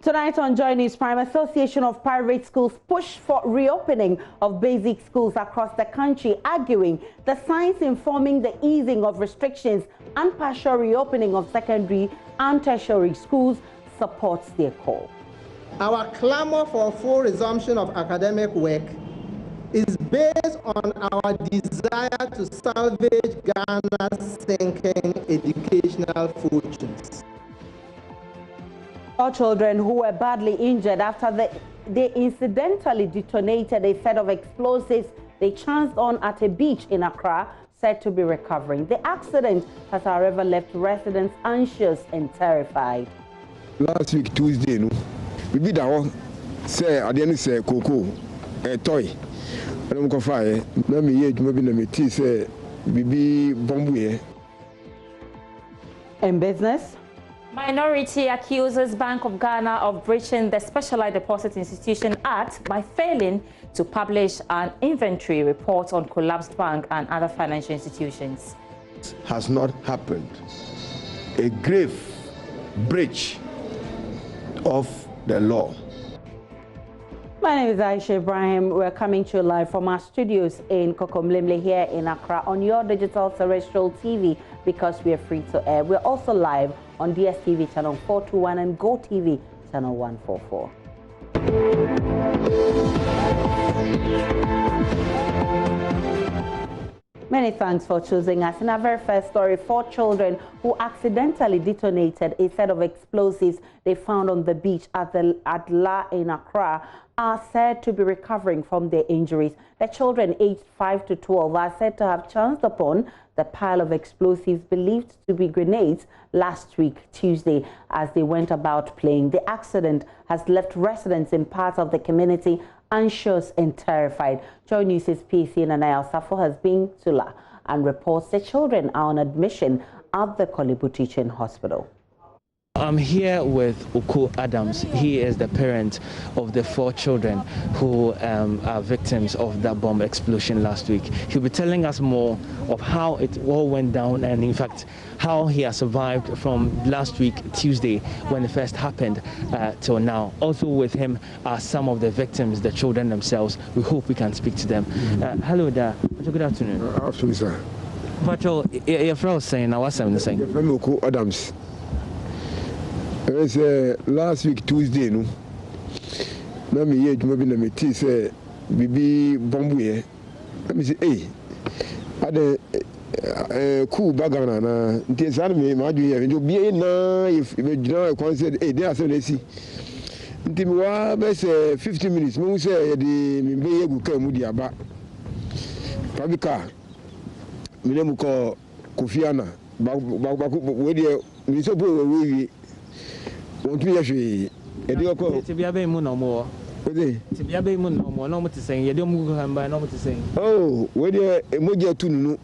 Tonight on Joy News Prime, Association of Private Schools push for reopening of basic schools across the country, arguing the signs informing the easing of restrictions and partial reopening of secondary and tertiary schools supports their call. Our clamor for full resumption of academic work is based on our desire to salvage Ghana's sinking educational fortunes. 4 children who were badly injured after they incidentally detonated a set of explosives they chanced on at a beach in Accra said to be recovering. The accident has, however, left residents anxious and terrified. Last week, Tuesday, we did our say, I didn't say cocoa, a toy. I don't go fire. Let me eat, maybe let me tea, say, Bibi Bombay. In business, minority accuses Bank of Ghana of breaching the Specialized Deposit Institution Act by failing to publish an inventory report on collapsed bank and other financial institutions. Has not happened. A grave breach of the law. My name is Aisha Ibrahim. We're coming to you live from our studios in Kokomlemle here in Accra on your digital terrestrial TV because we are free to air. We're also live on DSTV channel 421 and GoTV channel 144. Many thanks for choosing us. In our very first story, 4 children who accidentally detonated a set of explosives they found on the beach at La in Accra are said to be recovering from their injuries. The children aged 5 to 12 are said to have chanced upon the pile of explosives believed to be grenades last week, Tuesday, as they went about playing. The accident has left residents in parts of the community anxious and terrified. Joy News' PC Nanayal Safo has been to La and reports the children are on admission at the Kolebu Teaching Hospital. I'm here with Kotoko Adams. He is the parent of the 4 children who are victims of that bomb explosion last week. He'll be telling us more of how it all went down and, in fact, how he has survived from last week, Tuesday, when it first happened, till now. Also with him are some of the victims, the children themselves. We hope we can speak to them. Hello there. Good afternoon. Afternoon, sir. Patrol, your friend was saying, now what's happening? Saying? Kotoko Adams. Last week Tuesday, no. Let me hear maybe let me tea say Bibi Bombay. Let me say, hey, I the cool bagana na. This anime, my dear, you be na if you know concert. Hey, they are so lazy. Until we are best 15 minutes. Me say the me be able to come with the aba. Pabika. Me name ko Kofiana. We there. Me so we. Want to be to be a baby moon no more. To be a baby moon no more. No more to saying. You don't move him by no more to saying. Oh, where the emoji to no,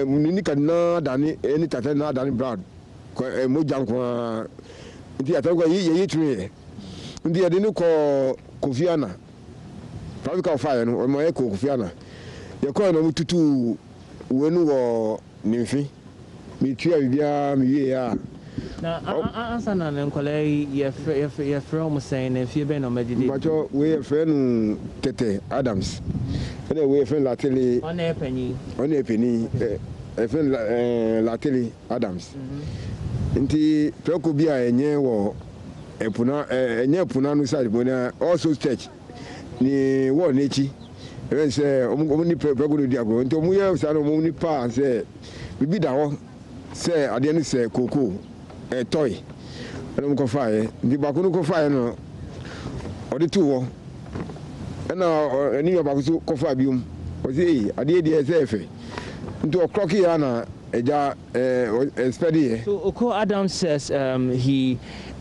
Nika na Danny, any tata na Danny Brad. Mojanko. The Atago ye tree. The Adino call Kofiana. Probably fire or my echo Kofiana. You call no to when you were Nymphy. Me too, me. Now, answer na nkole ye from saying if you been on medicine. But we a friend Tete Adams. And we a friend Lately. On a penny. A friend Lately Adams. Inti Proko be a nye wo epuna nye puna no side bona also church ni wo nechi. Even say omuni Proko no diago. Nti omu ye sa no omuni pa say bibi da ho say ade no say koko a toy. I don't go fire. The Bakuno go fire no. Or the 2. And now, any of us go fabium. Was he? I did the SFA. Into a clocky Anna, a jar, spedy. So, Kotoko Adams says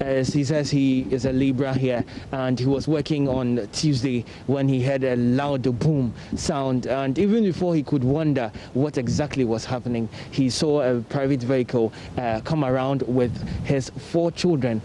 he says he is a Libra here, and he was working on Tuesday when he heard a loud boom sound, and even before he could wonder what exactly was happening, he saw a private vehicle come around with his 4 children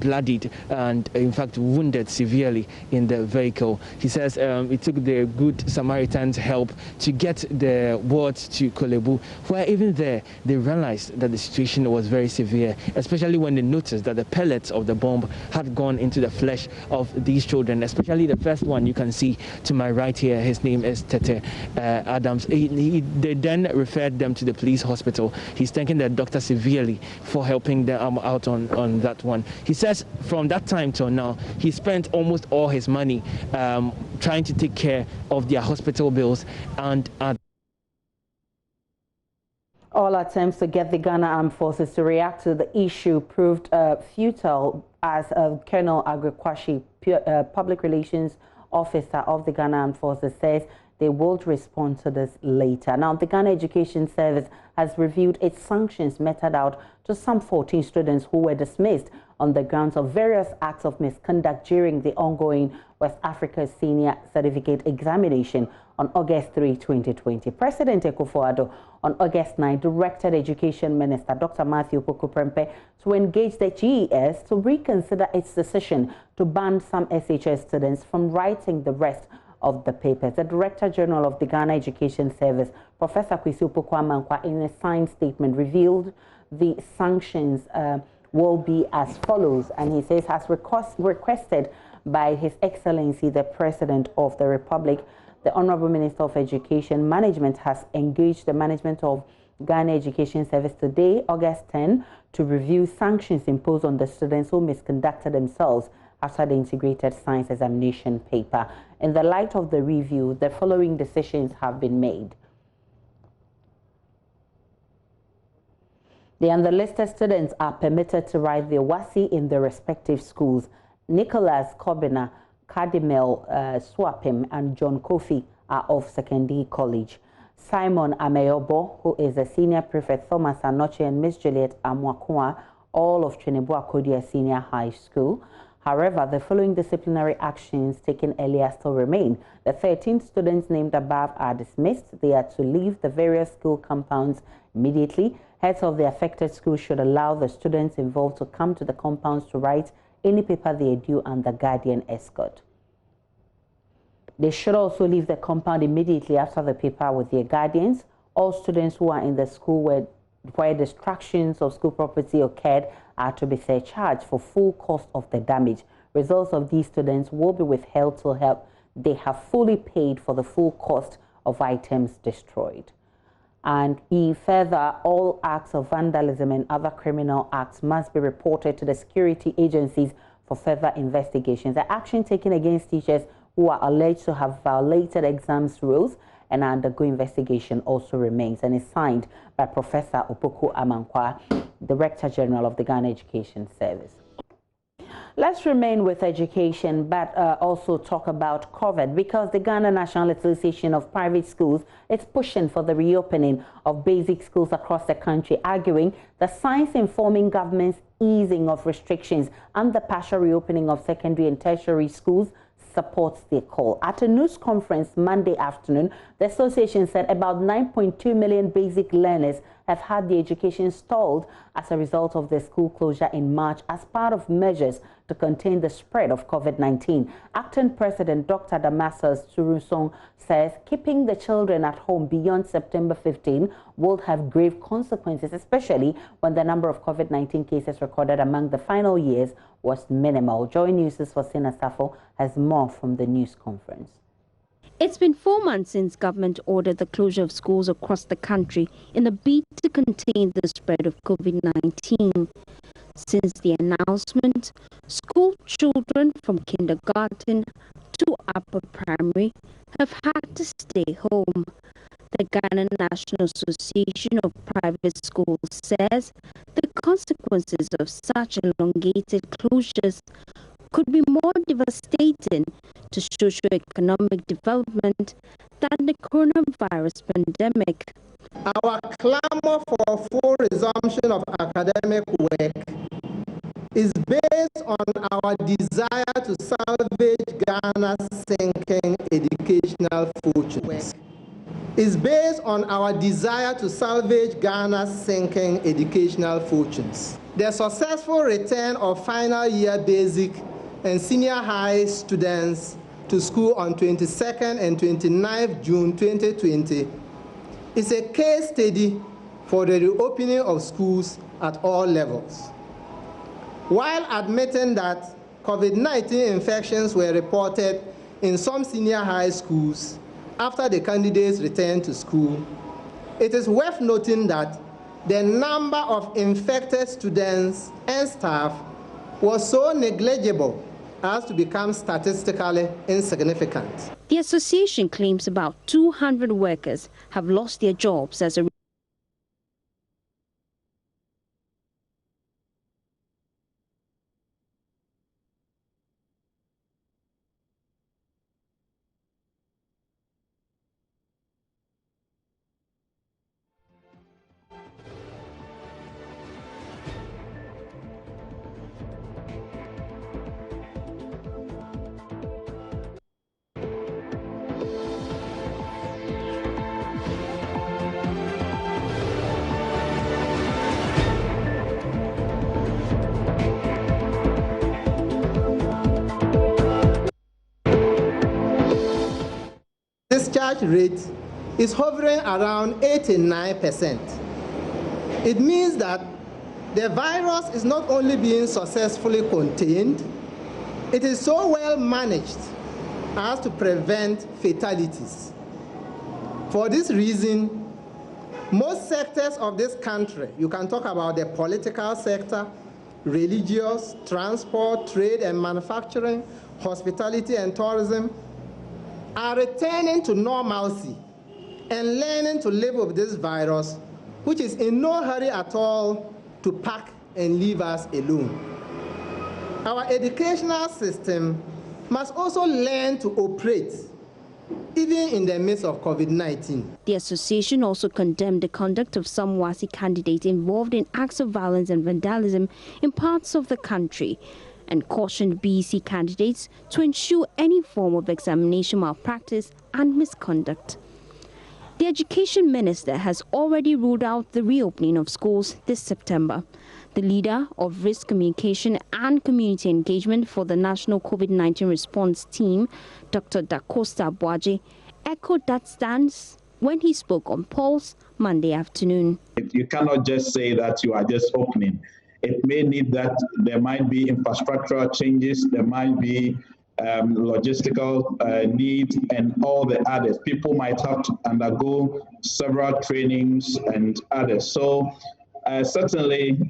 bloodied and in fact wounded severely in the vehicle. He says it took the Good Samaritans' help to get the wards to Kolebu, where even there, they realized that the situation was very severe, especially when they noticed that the pellets of the bomb had gone into the flesh of these children, especially the first one you can see to my right here. His name is Tete Adams. They then referred them to the police hospital. He's thanking the doctor severely for helping them out on that one. He says from that time till now, he spent almost all his money trying to take care of their hospital bills and all attempts to get the Ghana Armed Forces to react to the issue proved futile, as Colonel Agrekwashi, Public Relations Officer of the Ghana Armed Forces, says they will respond to this later. Now, the Ghana Education Service has reviewed its sanctions meted out to some 14 students who were dismissed on the grounds of various acts of misconduct during the ongoing West Africa Senior Certificate Examination on August 3, 2020. President Akufo-Addo on August 9 directed Education Minister Dr. Matthew Poku-Prempeh to engage the GES to reconsider its decision to ban some SHS students from writing the rest of the papers. The Director General of the Ghana Education Service, Professor Kwesi Opoku-Amankwa, in a signed statement revealed the sanctions will be as follows, and he says, as requested by His Excellency the President of the Republic, the Honorable Minister of Education Management has engaged the management of Ghana Education Service today, August 10, to review sanctions imposed on the students who misconducted themselves after the integrated science examination paper. In the light of the review, the following decisions have been made. The unlisted students are permitted to write their WASI in their respective schools. Nicholas Kobina, Cardinal Swapim, and John Kofi are of Secondary College. Simon Ameyobo, who is a senior prefect, Thomas Anoche, and Miss Juliet Amwakua, all of Chenebo Akodia Senior High School. However, the following disciplinary actions taken earlier still remain. The 13 students named above are dismissed. They are to leave the various school compounds immediately. Heads of the affected schools should allow the students involved to come to the compounds to write any paper they are due under guardian escort. They should also leave the compound immediately after the paper with their guardians. All students who are in the school where destructions of school property occurred are to be surcharged for full cost of the damage. Results of these students will be withheld till they have fully paid for the full cost of items destroyed. And further, all acts of vandalism and other criminal acts must be reported to the security agencies for further investigations. The action taken against teachers who are alleged to have violated exams rules and undergo investigation also remains, and is signed by Professor Opoku-Amankwa, Director General of the Ghana Education Service. Let's remain with education, but also talk about COVID, because the Ghana National Association of Private Schools is pushing for the reopening of basic schools across the country, arguing the science informing government's easing of restrictions and the partial reopening of secondary and tertiary schools supports their call. At a news conference Monday afternoon, the association said about 9.2 million basic learners have had the education stalled as a result of the school closure in March as part of measures to contain the spread of COVID-19. Acting President Dr. Damascus Turusong says keeping the children at home beyond September 15 will have grave consequences, especially when the number of COVID-19 cases recorded among the final years was minimal. Joy News' Faustina Safo has more from the news conference. It's been 4 months since government ordered the closure of schools across the country in a bid to contain the spread of COVID-19. Since the announcement, school children from kindergarten to upper primary have had to stay home. The Ghana National Association of Private Schools says the consequences of such elongated closures could be more devastating to socio-economic development than the coronavirus pandemic. Our clamor for full resumption of academic work is based on our desire to salvage Ghana's sinking educational fortunes. Is based on our desire to salvage Ghana's sinking educational fortunes. The successful return of final year basic and senior high students to school on 22nd and 29th June 2020 is a case study for the reopening of schools at all levels. While admitting that COVID-19 infections were reported in some senior high schools after the candidates returned to school, it is worth noting that the number of infected students and staff was so negligible as to become statistically insignificant. The association claims about 200 workers have lost their jobs as a discharge rate is hovering around 89%. It means that the virus is not only being successfully contained, it is so well managed as to prevent fatalities. For this reason, most sectors of this country, you can talk about the political sector, religious, transport, trade and manufacturing, hospitality and tourism, are returning to normalcy and learning to live with this virus, which is in no hurry at all to pack and leave us alone. Our educational system must also learn to operate, even in the midst of COVID-19. The association also condemned the conduct of some WASI candidates involved in acts of violence and vandalism in parts of the country, and cautioned BEC candidates to ensure any form of examination malpractice and misconduct. The Education Minister has already ruled out the reopening of schools this September. The leader of Risk Communication and Community Engagement for the National COVID-19 Response Team, Dr. Dacosta Boaje, echoed that stance when he spoke on Pulse Monday afternoon. You cannot just say that you are just opening. It may need that there might be infrastructural changes, there might be logistical needs and all the others. People might have to undergo several trainings and others. So certainly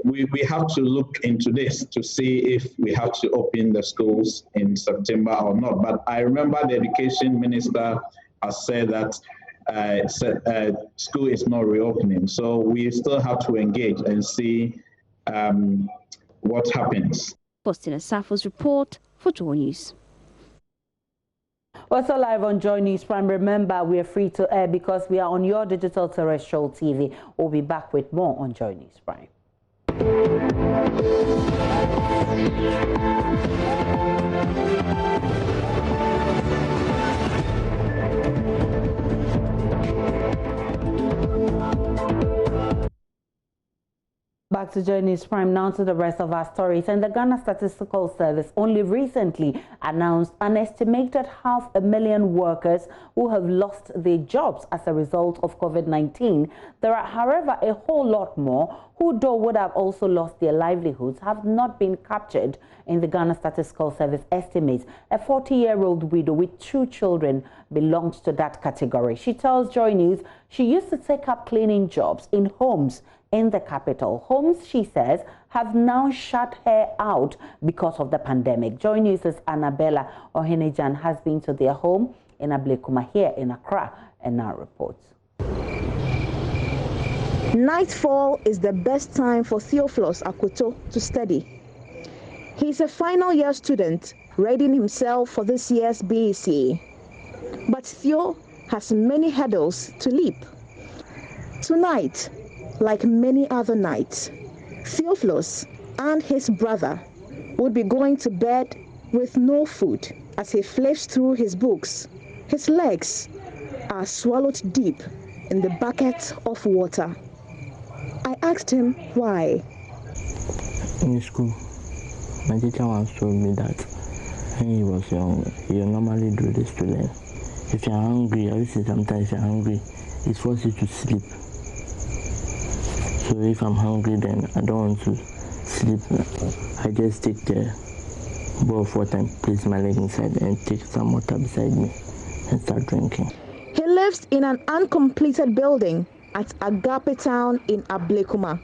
we have to look into this to see if we have to open the schools in September or not. But I remember the Education Minister has said that school is not reopening. So we still have to engage and see what happens. Faustina Safo's report for Joy News. Also live on Joy News Prime. Remember, we are free to air because we are on your digital terrestrial TV. We'll be back with more on Joy News Prime. Back to Joy News Prime, now to the rest of our stories. And the Ghana Statistical Service only recently announced an estimated 500,000 workers who have lost their jobs as a result of COVID-19. There are, however, a whole lot more who, though would have also lost their livelihoods, have not been captured in the Ghana Statistical Service estimates. A 40-year-old widow with 2 children belongs to that category. She tells Joy News she used to take up cleaning jobs in homes in the capital. Homes, she says, have now shut her out because of the pandemic. Joy News' Annabella Ohenejan has been to their home in Ablekuma here in Accra and now reports. Nightfall is the best time for Theophilus Akoto to study. He's a final year student readying himself for this year's BEC. But Theo has many hurdles to leap. Tonight, like many other nights, Theophilus and his brother would be going to bed with no food. As he flips through his books, his legs are swallowed deep in the bucket of water. I asked him why. In school, my teacher once told me that when he was young, you normally do this to learn. If you're hungry, I used to say sometimes if you're hungry, it forces you to sleep. So if I'm hungry, then I don't want to sleep. I just take the bowl of water and place my leg inside and take some water beside me and start drinking. He lives in an uncompleted building at Agape Town in Ablekuma,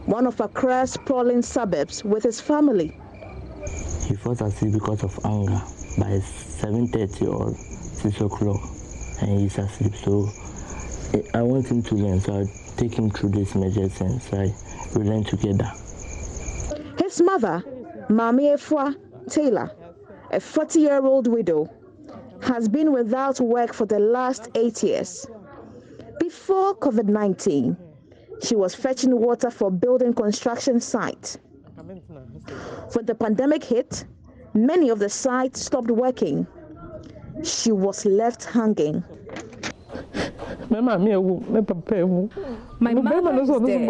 one of Accra's sprawling suburbs, with his family. He falls asleep because of anger by 7:30 or 6 o'clock, and he's asleep. So I want him to learn, so I take him through these measures and so we learn together. His mother, Mami Efua Taylor, a 40-year-old widow, has been without work for the last 8 years. Before COVID-19, she was fetching water for building construction sites. When the pandemic hit, many of the sites stopped working. She was left hanging. My mother is dead.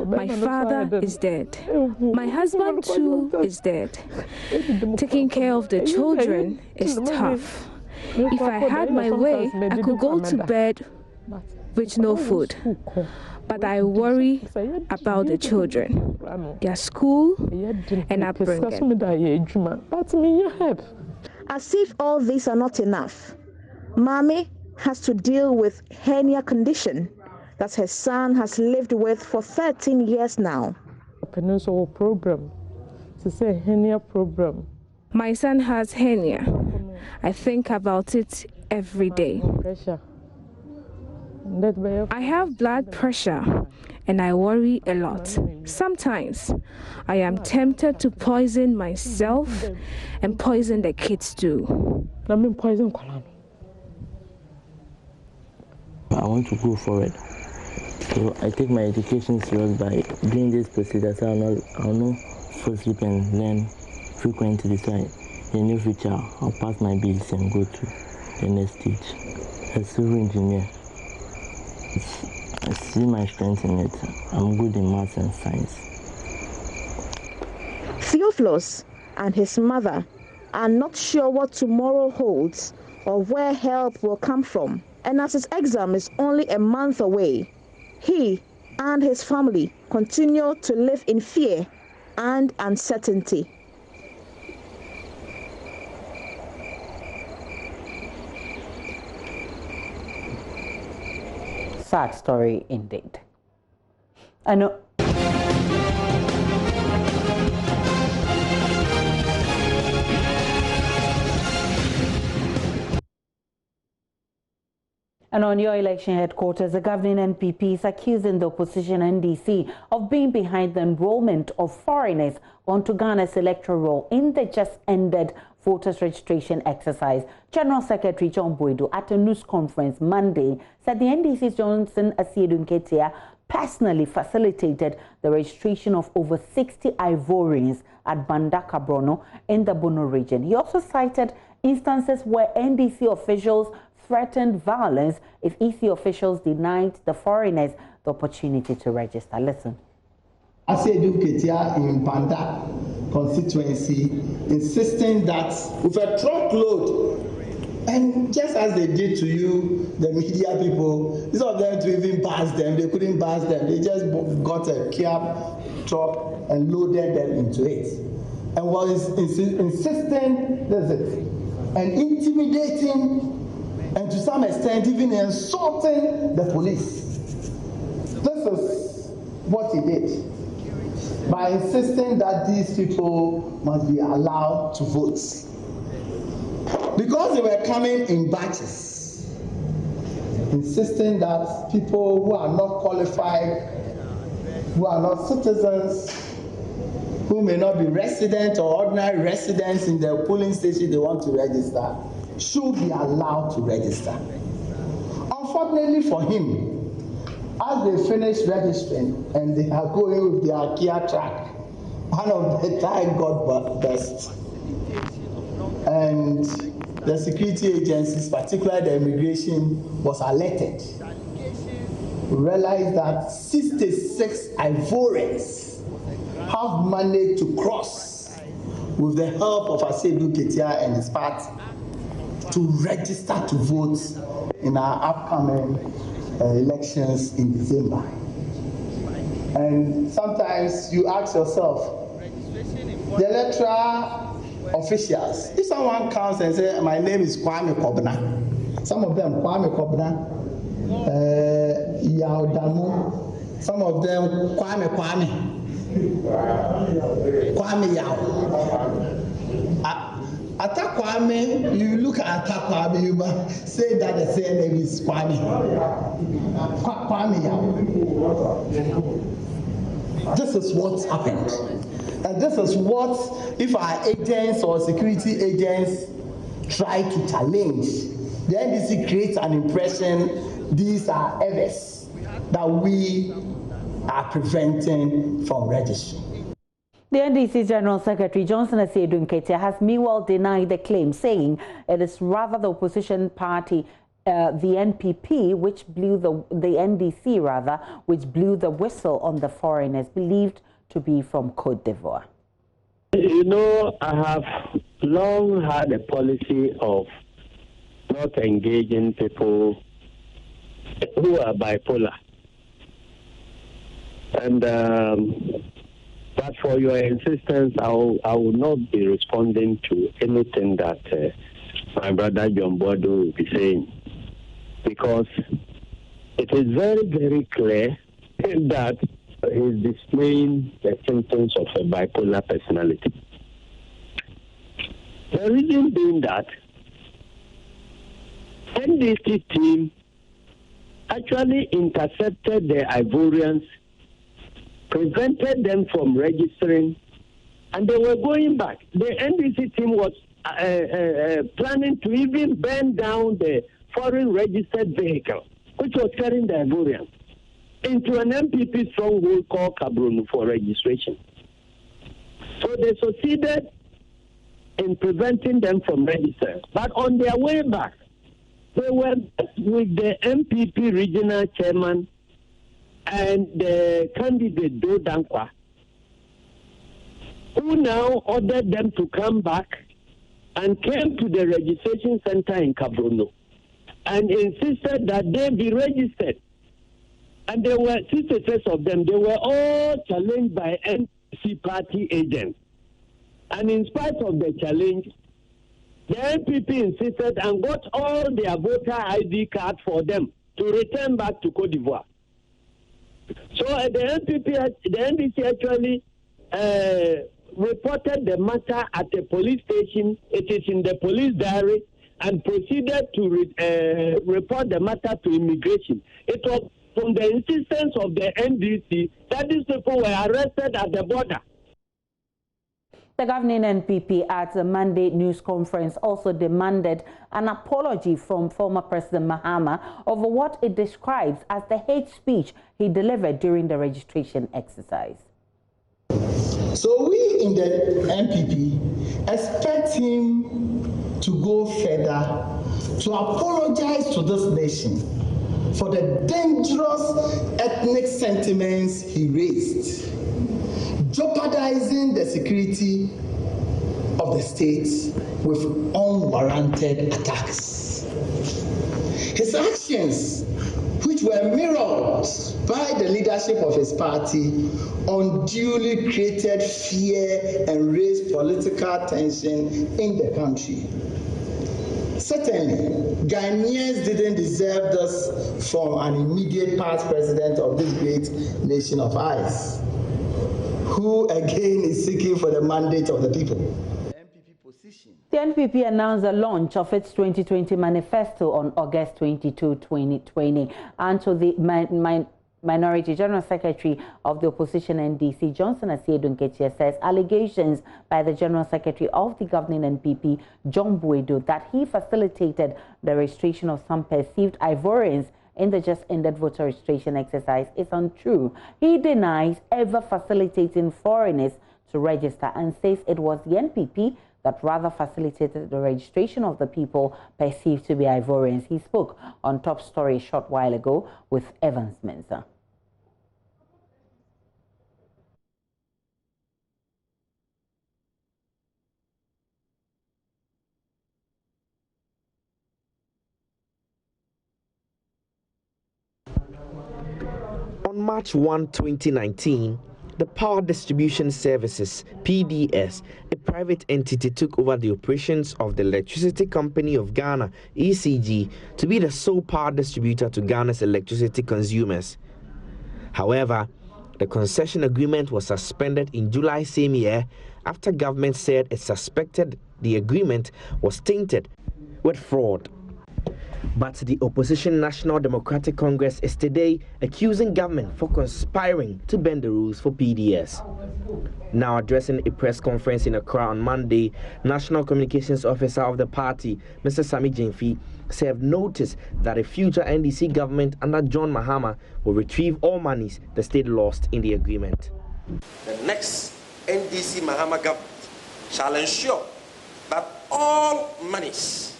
My father is dead. My husband too is dead. Taking care of the children is tough. If I had my way, I could go to bed with no food. But I worry about the children, their school and upbringing. As if all these are not enough, Mami has to deal with hernia condition that her son has lived with for 13 years now. Peninsula problem. To say hernia problem. My son has hernia. I think about it every day. I have blood pressure and I worry a lot. Sometimes I am tempted to poison myself and poison the kids too. I want to go forward. So I take my education serious by doing this procedure, so I'll not fall asleep and learn frequently. So in the near future, I'll pass my bills and go to the next stage. As a civil engineer, I see my strength in it. I'm good in maths and science. Theophilus and his mother are not sure what tomorrow holds or where help will come from. And as his exam is only a month away, he and his family continue to live in fear and uncertainty. Sad story indeed. I know. And on your election headquarters, the governing NPP is accusing the opposition NDC of being behind the enrollment of foreigners onto Ghana's electoral roll in the just ended voters registration exercise. General Secretary John Boydo at a news conference Monday said the NDC's Johnson Asiedu personally facilitated the registration of over 60 Ivorians at Bandaka Brono in the Bono region. He also cited instances where NDC officials threatened violence if EC officials denied the foreigners the opportunity to register. Listen. Asiedu in Banda constituency insisting that with a truckload, and just as they did to you, the media people, instead of them to even bus them, they couldn't bus them. They just got a cab truck and loaded them into it. And was insisting, that's it, and intimidating, and to some extent even insulting the police. This is what he did by insisting that these people must be allowed to vote. Because they were coming in batches, insisting that people who are not qualified, who are not citizens, who may not be resident or ordinary residents in the polling station they want to register, should be allowed to register. Unfortunately for him, as they finish registering and they are going with their Kia truck, one of the tires got burst. And the security agencies, particularly the immigration, was alerted. We realized that 66 Ivorians have managed to cross with the help of Asiedu Ketia and his party to register to vote in our upcoming elections in December. And sometimes you ask yourself, the electoral officials, if someone comes and says, my name is Kwame Kobna, some of them Kwame Kobna, Yaodamu, some of them Kwame Yao. Atakwame, you look at Atakwame, you must say that the same name is Kwame. Kwame Yao. This is what's happened. And this is what, if our agents or security agents try to challenge, the NDC creates an impression these are errors that we are preventing from registering. The NDC General Secretary Johnson Asiedu-Nketia has meanwhile denied the claim, saying it is rather the opposition party, the NPP, which blew the NDC rather, which blew the whistle on the foreigners believed to be from Cote d'Ivoire. You know, I have long had a policy of not engaging people who are bipolar. And but for your insistence, I will not be responding to anything that my brother John Bodo will be saying, because it is very, very clear that he's displaying the symptoms of a bipolar personality. The reason being that NDC team actually intercepted the Ivorians, prevented them from registering, and they were going back. The NDC team was planning to even burn down the foreign registered vehicle, which was carrying the Ivorians, into an MPP stronghold called Cabronu for registration. So they succeeded in preventing them from registering. But on their way back, they were with the MPP regional chairman and the candidate Do Dankwa, who now ordered them to come back and came to the registration center in Cabrono and insisted that they be registered. And there were 66 of them. They were all challenged by NPC party agents. And in spite of the challenge, the NPP insisted and got all their voter ID cards for them to return back to Cote d'Ivoire. So the NDC actually reported the matter at the police station. It is in the police diary, and proceeded to report the matter to immigration. It was from the insistence of the NDC that these people were arrested at the border. The governing NPP at the Monday news conference also demanded an apology from former President Mahama over what it describes as the hate speech he delivered during the registration exercise. So we in the NPP expect him to go further, to apologize to this nation for the dangerous ethnic sentiments he raised, jeopardizing the security of the state with unwarranted attacks. His actions, which were mirrored by the leadership of his party, unduly created fear and raised political tension in the country. Certainly, Ghanaians didn't deserve this from an immediate past president of this great nation of ours, who again is seeking for the mandate of the people. The NPP announced the launch of its 2020 manifesto on August 22, 2020. And to the Minority General Secretary of the Opposition NDC, Johnson Asiedu-Nketia, says allegations by the General Secretary of the governing NPP, John Buedo, that he facilitated the registration of some perceived Ivorians in the just ended voter registration exercise is untrue. He denies ever facilitating foreigners to register and says it was the NPP that rather facilitated the registration of the people perceived to be Ivorians. He spoke on Top Story a short while ago with Evans Mensah. On On March 1, 2019, the Power Distribution Services, PDS, a private entity, took over the operations of the Electricity Company of Ghana, ECG, to be the sole power distributor to Ghana's electricity consumers. However, the concession agreement was suspended in July same year after government said it suspected the agreement was tainted with fraud. But the opposition National Democratic Congress is today accusing government for conspiring to bend the rules for PDS. Now addressing a press conference in Accra on Monday, National Communications Officer of the party, Mr. Sami Gyamfi, said notice that a future NDC government under John Mahama will retrieve all monies the state lost in the agreement. The next NDC Mahama government shall ensure that all monies,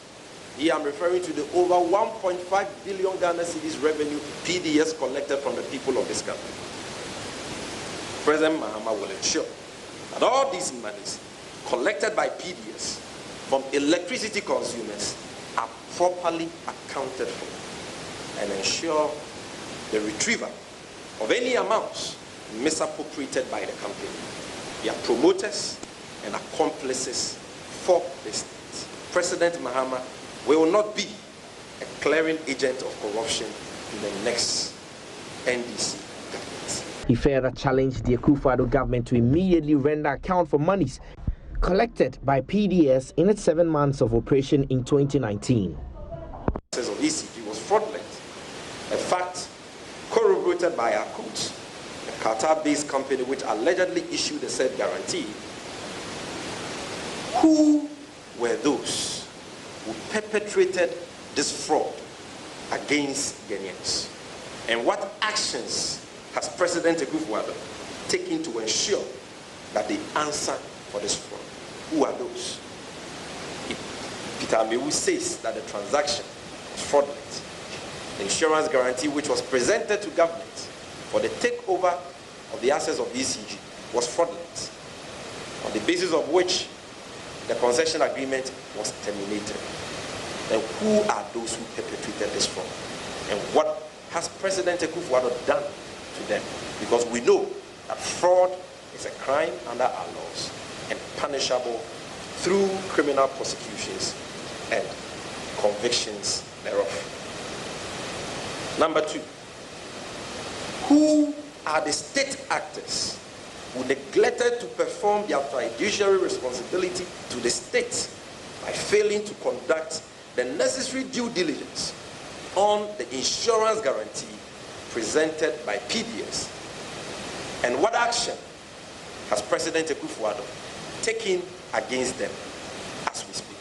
here I'm referring to the over 1.5 billion Ghana cedis revenue PDS collected from the people of this country. President Mahama will ensure that all these monies collected by PDS from electricity consumers are properly accounted for and ensure the retrieval of any amounts misappropriated by the company, their promoters and accomplices for the state. President Mahama will not be a clearing agent of corruption in the next NDC government. He further challenged the Akufo-Addo government to immediately render account for monies collected by PDS in its 7 months of operation in 2019. The of ECG was fraudulent, a fact corroborated by our court, a Qatar-based company which allegedly issued the said guarantee. Who were those who perpetrated this fraud against Ghanaians? And what actions has President Akufo-Addo taken to ensure that they answer for this fraud? Who are those? Peter Amewu says that the transaction was fraudulent. The insurance guarantee which was presented to government for the takeover of the assets of ECG was fraudulent, on the basis of which the concession agreement was terminated. And who are those who perpetrated this fraud? And what has President Akufo-Addo done to them? Because we know that fraud is a crime under our laws and punishable through criminal prosecutions and convictions thereof. Number two, who are the state actors who neglected to perform their fiduciary responsibility to the state by failing to conduct the necessary due diligence on the insurance guarantee presented by PDS? And what action has President Akufo-Addo taken against them as we speak?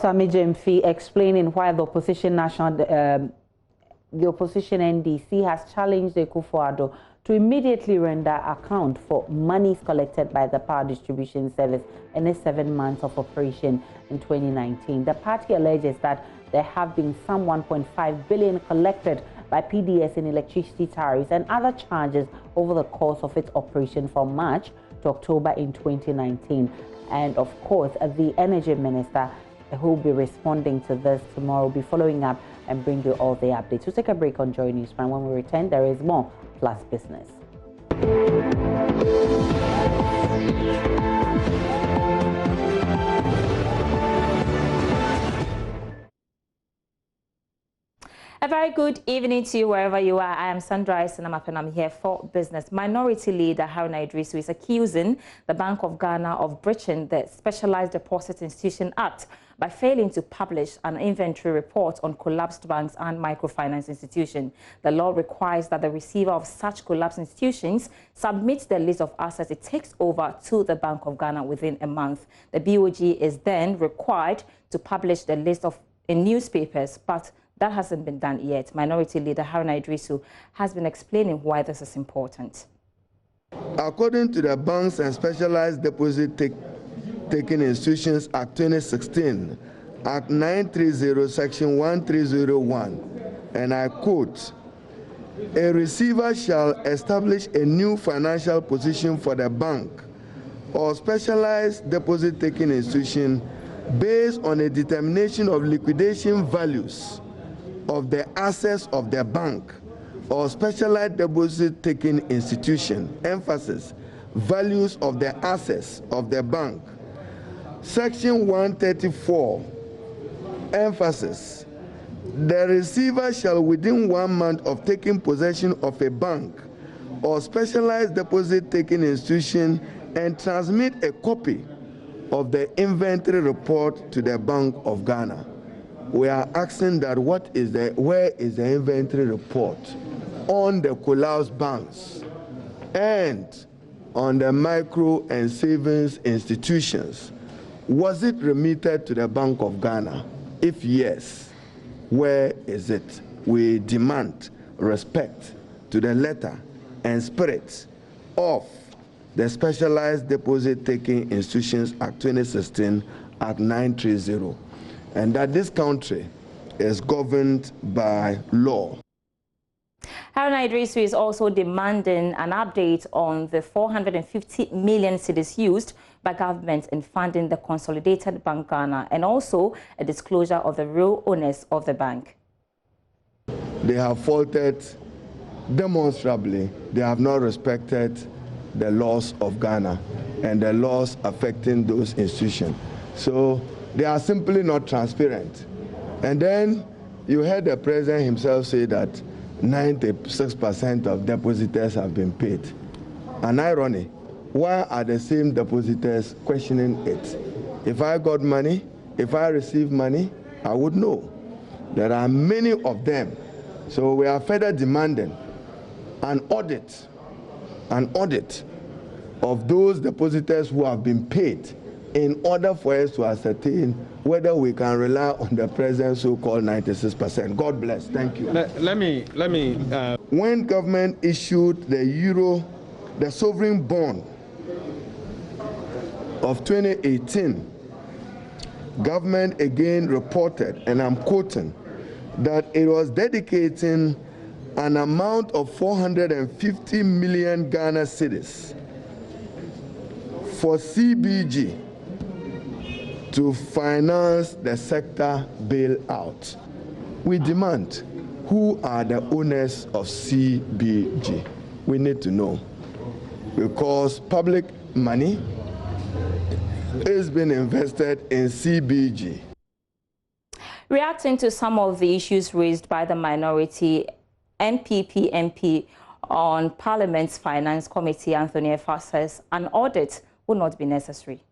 Sami Gyamfi explaining why the opposition the opposition NDC has challenged Akufo-Addo to immediately render account for monies collected by the Power Distribution Service in its 7 months of operation in 2019. The party alleges that there have been some 1.5 billion collected by PDS in electricity tariffs and other charges over the course of its operation from March to October in 2019. And of course, the Energy Minister, who will be responding to this tomorrow, will be following up and bring you all the updates. We'll take a break on Joy Newsman. When we return, there is more Plus Business. A very good evening to you wherever you are. I am Sandra Isenamap and I'm here for business. Minority Leader Haruna Idrisu is accusing the Bank of Ghana of breaching the Specialized Deposit Institution Act by failing to publish an inventory report on collapsed banks and microfinance institutions. The law requires that the receiver of such collapsed institutions submits the list of assets it takes over to the Bank of Ghana within a month. The BOG is then required to publish the list in newspapers, but that hasn't been done yet. Minority Leader Haruna Idrisu has been explaining why this is important. According to the Banks and Specialized Deposit Taking Institutions Act 2016, Act 930, Section 1301, and I quote, "A receiver shall establish a new financial position for the bank or specialized deposit-taking institution based on a determination of liquidation values of the assets of the bank or specialized deposit-taking institution, emphasis, values of the assets of the bank. Section 134, emphasis, the receiver shall within 1 month of taking possession of a bank or specialized deposit-taking institution and transmit a copy of the inventory report to the Bank of Ghana. We are asking that where is the inventory report on the collapsed banks and on the micro and savings institutions? Was it remitted to the Bank of Ghana? If yes, where is it? We demand respect to the letter and spirit of the Specialized Deposit-Taking Institutions Act 2016, Act 930, and that this country is governed by law. Haruna Idrisu is also demanding an update on the 450 million cedis used by government in funding the Consolidated Bank Ghana, and also a disclosure of the real owners of the bank. They have faulted demonstrably. They have not respected the laws of Ghana and the laws affecting those institutions. So they are simply not transparent. And then you heard the president himself say that 96% of depositors have been paid. An irony, why are the same depositors questioning it? If I got money, if I received money, I would know. There are many of them. So we are further demanding an audit of those depositors who have been paid in order for us to ascertain whether we can rely on the president's so-called 96%. God bless. Thank you. When government issued the sovereign bond of 2018, government again reported, and I'm quoting, that it was dedicating an amount of 450 million Ghana cedis for CBG to finance the sector bailout. We demand, who are the owners of CBG? We need to know, because public money is being invested in CBG. Reacting to some of the issues raised by the minority NPP MP on Parliament's Finance Committee, Anthony Effa says an audit will not be necessary.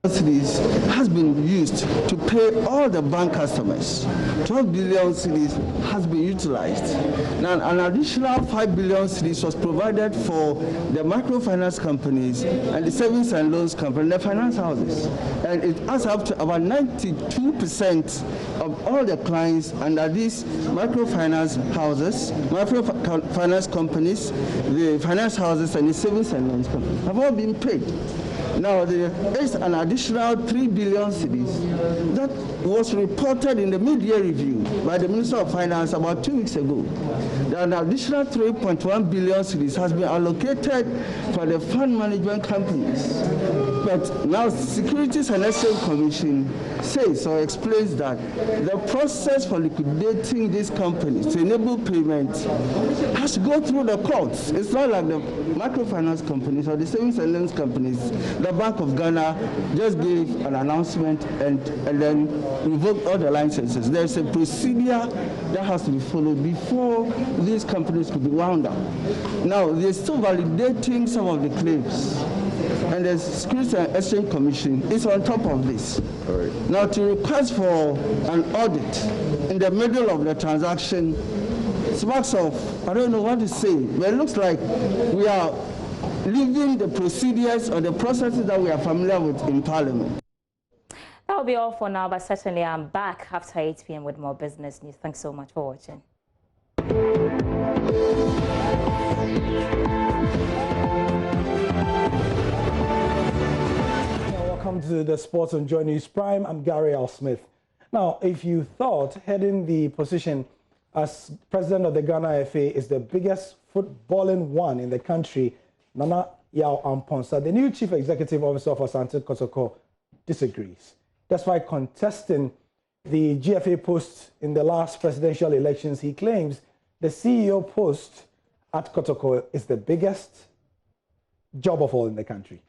Cedis has been used to pay all the bank customers. 12 billion cedis has been utilized. Now, an additional 5 billion cedis was provided for the microfinance companies and the savings and loans companies, the finance houses. And it adds up to about 92% of all the clients under these microfinance houses, microfinance companies, the finance houses, and the savings and loans companies have all been paid. Now, there is an additional 3 billion cedis that was reported in the mid-year review by the Minister of Finance about 2 weeks ago. An additional 3.1 billion cedis has been allocated for the fund management companies. But now, Securities and Exchange Commission says or explains that the process for liquidating these companies to enable payment has to go through the courts. It's not like the microfinance companies or the savings and loans companies. The Bank of Ghana just gave an announcement and then revoked all the licenses. There's a procedure that has to be followed before these companies could be wound up. Now, they're still validating some of the claims, and the Securities and Exchange Commission is on top of this. Right. Now, to request for an audit in the middle of the transaction smacks of, I don't know what to say, but it looks like we are leaving the procedures or the processes that we are familiar with in Parliament. That will be all for now, but certainly I'm back after 8 p.m. with more business news. Thanks so much for watching. Welcome to the Sports and Joy News Prime. I'm Gary L. Smith. Now, if you thought heading the position as president of the Ghana FA is the biggest footballing one in the country, Nana Yao Amponsa, the new chief executive officer of Asante Kotoko, disagrees. Despite contesting the GFA post in the last presidential elections, he claims the CEO post at Kotoko is the biggest job of all in the country.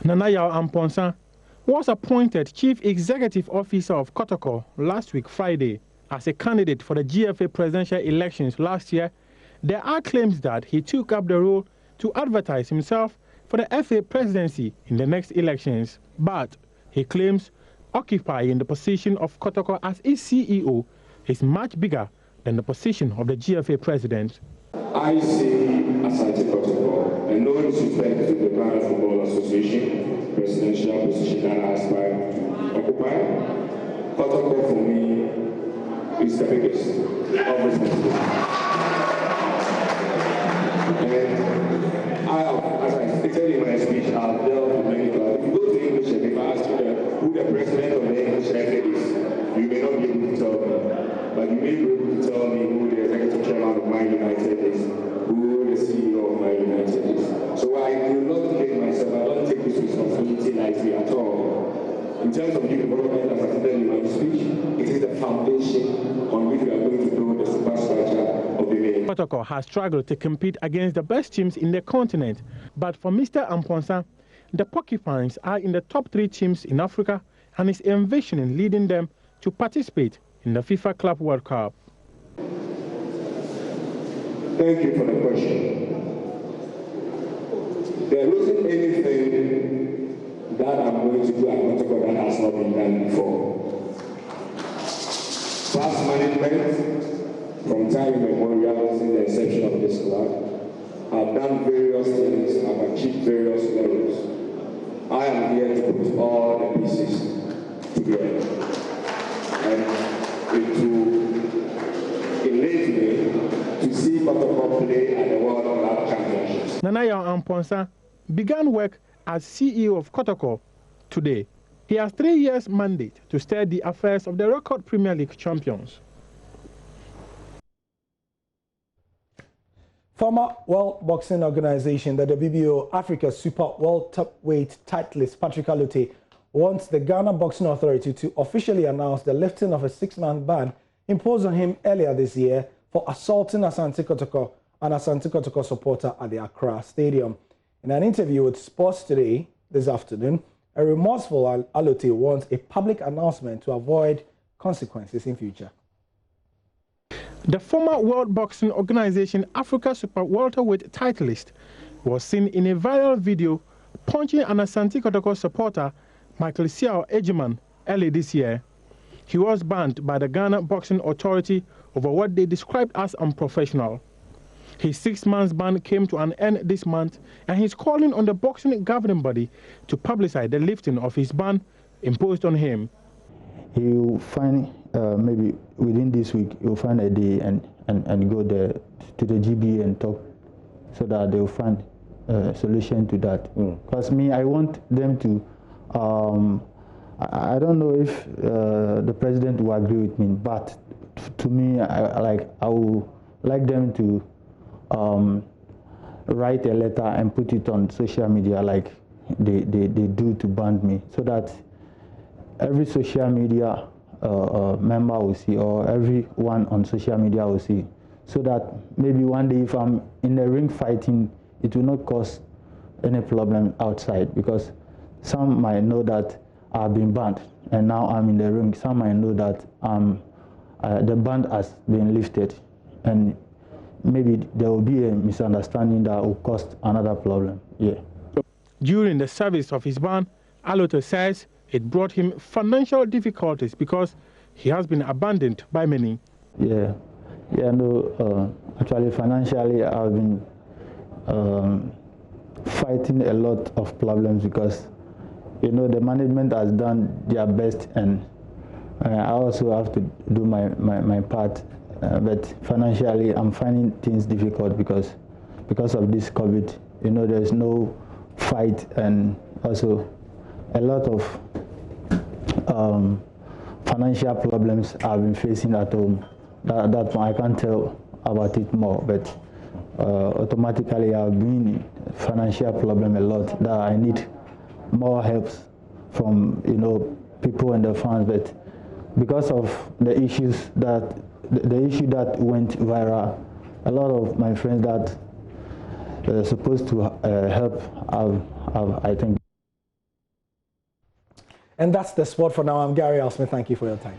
Nana Yao Amponsa was appointed Chief Executive Officer of Kotoko last week, Friday, as a candidate for the GFA presidential elections last year. There are claims that he took up the role to advertise himself for the FA presidency in the next elections, but he claims occupying the position of Kotoko as its CEO is much bigger than the position of the GFA president. I see Asante Kotoko, and no disrespect to the Ghana Football Association presidential position that I aspire to occupy. Kotoko for me is the biggest of responsibility. And I have, as I stated in my speech, I have dealt with many clubs. If you go to English and if I ask you who the president of the English FA is, you may not be able to tell me. But you may be able to tell me who the executive chairman of Man United is, who the CEO of Man United is. So I do not take myself, I don't take this responsibility lightly at all. In terms of new development, as I said in my speech, it is the foundation on which we are going to build the superstructure of the nation. Kotoko has struggled to compete against the best teams in the continent, but for Mr. Amponsa, the Porcupines are in the top 3 teams in Africa and is envisioning leading them to participate in the FIFA Club World Cup. Thank you for the question. There isn't anything that I'm going to do at Kotoko that has not been done before. Past management, from time immemorial, since the inception of this club, have done various things, have achieved various levels. I am here to put all the pieces together. And it will elate me to see Kotoko play at the World Club Championships. Nana Yao Amponsa began work as CEO of Kotoko today. He has 3 years mandate to steer the affairs of the record Premier League champions. Former World Boxing Organization, the WBO Africa Super World Topweight titleist Patrick Alote wants the Ghana Boxing Authority to officially announce the lifting of a 6-month ban imposed on him earlier this year for assaulting Asante Kotoko, an Asante Kotoko supporter at the Accra Stadium. In an interview with Sports Today this afternoon, a remorseful Alote wants a public announcement to avoid consequences in future. The former World Boxing Organization Africa Super Welterweight titleist was seen in a viral video punching an Asante Kotoko supporter, Michael Siao Ejiman, early this year. He was banned by the Ghana Boxing Authority over what they described as unprofessional. His 6-month ban came to an end this month, and he's calling on the boxing governing body to publicize the lifting of his ban imposed on him. He will find, maybe within this week, he will find a day and go there to the GB and talk so that they will find a solution to that. Because me, I want them to, I don't know if the president will agree with me, but to me, I would like them to write a letter and put it on social media like they do to ban me, so that every social media member will see, or everyone on social media will see, so that maybe one day if I'm in the ring fighting, it will not cause any problem outside, because some might know that I've been banned and now I'm in the ring. Some might know that the ban has been lifted, and maybe there will be a misunderstanding that will cause another problem. Yeah. During the service of his ban, Alote says it brought him financial difficulties because he has been abandoned by many. Yeah, no, actually financially I've been fighting a lot of problems because, you know, the management has done their best, and I also have to do my part. But financially I'm finding things difficult because of this COVID. You know, there's no fight, and also a lot of financial problems I've been facing at home. That one I can't tell about it more, but automatically I've been in financial problem a lot that I need more help from people and the funds, but because of the issues that the issue that went viral, a lot of my friends that were supposed to help I think. And that's the sport for now. I'm Gary Alsmith. Thank you for your time.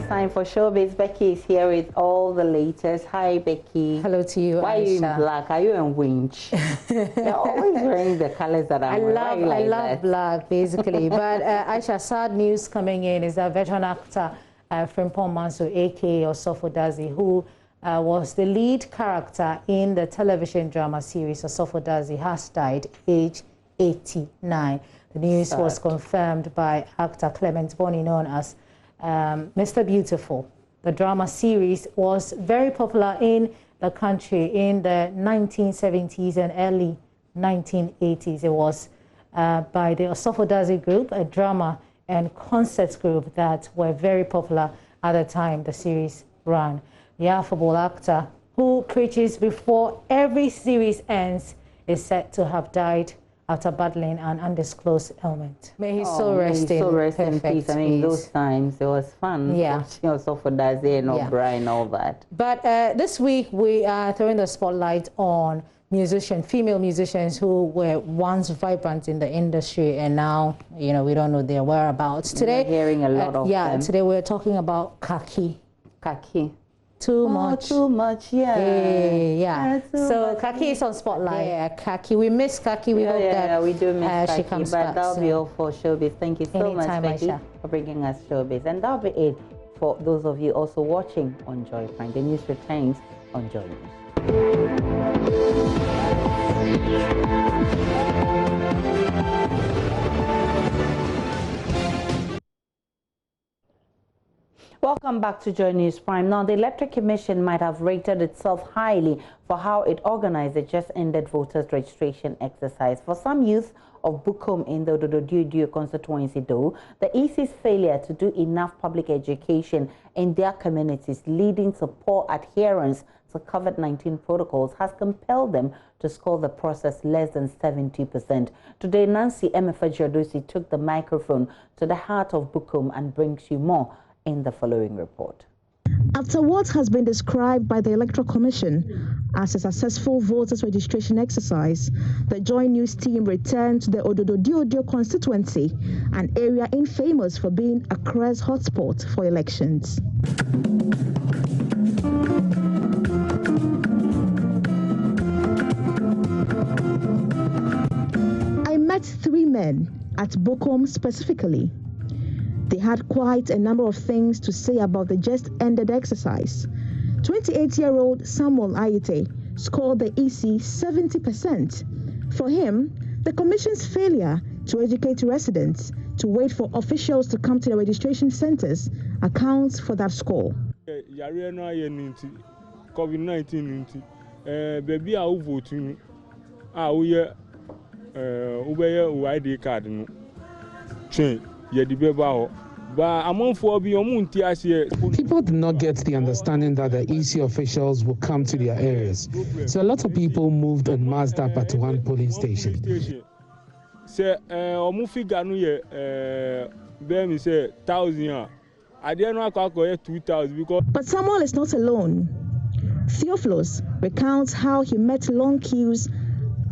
Time for showbiz. Becky is here with all the latest. Hi, Becky. Hello to you. Why are you in black? Are you in winch? You're always wearing the colors that I'm wearing. I love black, basically. But Aisha, sad news coming in is that veteran actor Frimpong Manso, aka Osofo Dazi, who was the lead character in the television drama series Osofo Dazi, has died, age 89. The news was confirmed by actor Clement Boni, known as Mr. Beautiful. The drama series was very popular in the country in the 1970s and early 1980s. It was by the Osofo Dazi group, a drama and concerts group that were very popular at the time the series ran. The affable actor, who preaches before every series ends, is said to have died after battling an undisclosed ailment. May his soul rest in peace. I mean, those times it was fun. Yeah. Watching Osofo Dazi and O'Brien, all that. But this week we are throwing the spotlight on female musicians who were once vibrant in the industry, and now we don't know their whereabouts. Today, we're hearing a lot of them. Today we're talking about Kaki. Too much, yeah. So Kaki is on spotlight. Yeah, Kaki. We miss Kaki. We hope that we do miss Kaki, she comes but back that'll soon. be all for showbiz. Thank you so much, Becky, for bringing us showbiz, and that'll be it for those of you also watching on Joy Prime. The news returns on Joy News. Welcome back to Joy News Prime. Now, the Electoral Commission might have rated itself highly for how it organized the just-ended voters' registration exercise. For some youth of Bukom in the Ododo constituency, though, the EC's failure to do enough public education in their communities, leading to poor adherence to COVID-19 protocols, has compelled them to score the process less than 70%. Today, Nancy Emefa-Jodosi took the microphone to the heart of Bukom and brings you more in the following report. After what has been described by the Electoral Commission as a successful voters registration exercise, the Joy News team returned to the Ododo constituency, an area infamous for being Accra's hotspot for elections. I met 3 men at Bukom specifically. They had quite a number of things to say about the just-ended exercise. 28-year-old Samuel Ayite scored the EC 70%. For him, the Commission's failure to educate residents to wait for officials to come to the registration centers accounts for that score. COVID-19, baby, I will vote in. ID card. People do not get the understanding that the EC officials will come to their areas. So a lot of people moved and massed up at one polling station. But Samuel is not alone. Theophilus recounts how he met long queues